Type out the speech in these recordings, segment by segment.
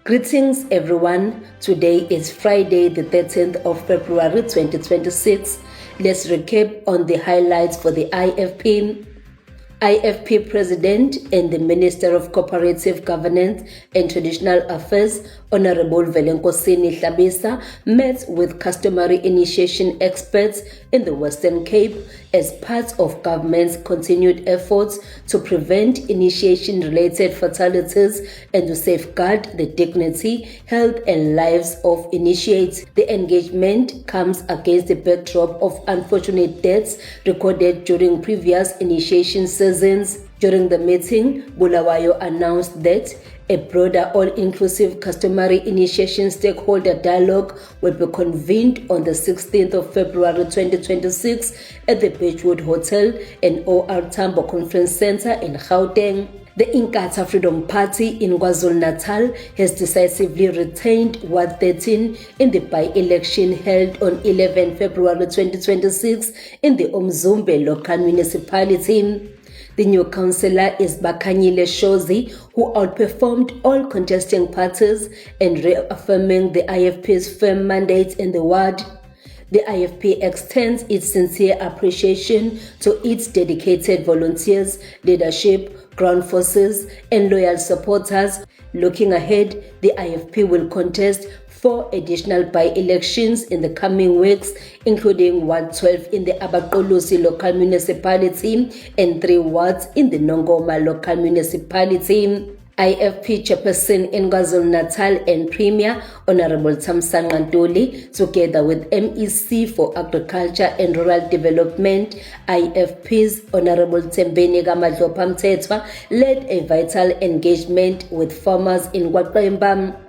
Greetings everyone. Today is Friday the 13th of February 2026. Let's recap on the highlights for the IFP. IFP President and the Minister of Cooperative Governance and Traditional Affairs, Honorable Velenkosini Hlabisa, met with customary initiation experts in the Western Cape as part of government's continued efforts to prevent initiation-related fatalities and to safeguard the dignity, health and lives of initiates. The engagement comes against the backdrop of unfortunate deaths recorded during previous initiation seasons. During the meeting, Bulawayo announced that a broader all-inclusive customary initiation stakeholder dialogue will be convened on the 16th of February 2026 at the Beachwood Hotel and OR Tambo Conference Center in Gauteng. The Inkatha Freedom Party in KwaZulu-Natal has decisively retained Ward 13 in the by-election held on 11 February 2026 in the Umzumbe local municipality. The new councillor is Bakanyile Shozi, who outperformed all contesting parties and reaffirming the IFP's firm mandate in the ward. The IFP extends its sincere appreciation to its dedicated volunteers, leadership, ground forces, and loyal supporters. Looking ahead, the IFP will contest 4 additional by-elections in the coming weeks, including Ward 12 in the Abaqolosi local municipality and 3 wards in the Nongoma local municipality. IFP Chairperson in KwaZulu-Natal and Premier, Honorable Thamsanqa Ntuli, together with MEC for Agriculture and Rural Development, IFP's Honorable Tembeni Kamadlopha Mthethwa, led a vital engagement with farmers in KwaXemba.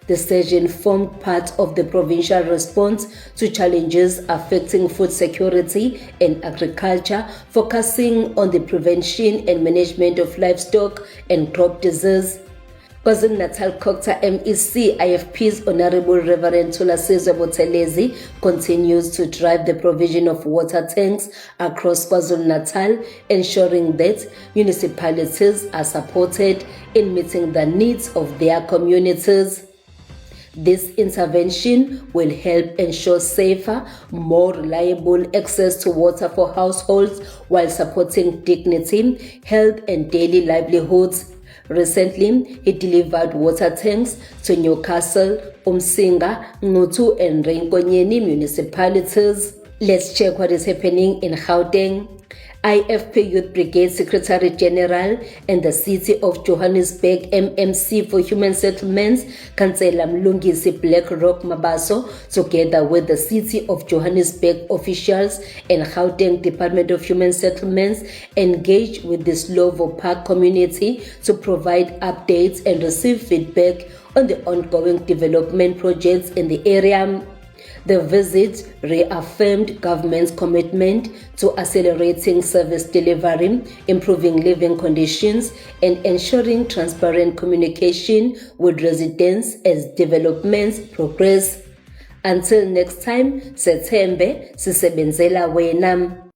The session formed part of the provincial response to challenges affecting food security and agriculture, focusing on the prevention and management of livestock and crop disease. KwaZulu-Natal Cocta MEC IFP's Honorable Reverend Thulasizwe Buthelezi continues to drive the provision of water tanks across KwaZulu-Natal, ensuring that municipalities are supported in meeting the needs of their communities. This intervention will help ensure safer, more reliable access to water for households while supporting dignity, health and daily livelihoods. Recently, he delivered water tanks to Newcastle, Umsinga, Ngutu and Reinkonyeni municipalities. Let's check what is happening in Gauteng. IFP Youth Brigade Secretary General and the City of Johannesburg MMC for Human Settlements, Councillor Mlungisi Black Rock Mabaso, together with the City of Johannesburg officials and Gauteng Department of Human Settlements, engaged with the Slovo Park community to provide updates and receive feedback on the ongoing development projects in the area. The visit reaffirmed government's commitment to accelerating service delivery, improving living conditions, and ensuring transparent communication with residents as developments progress. Until next time, Sethembe sisebenzela wena.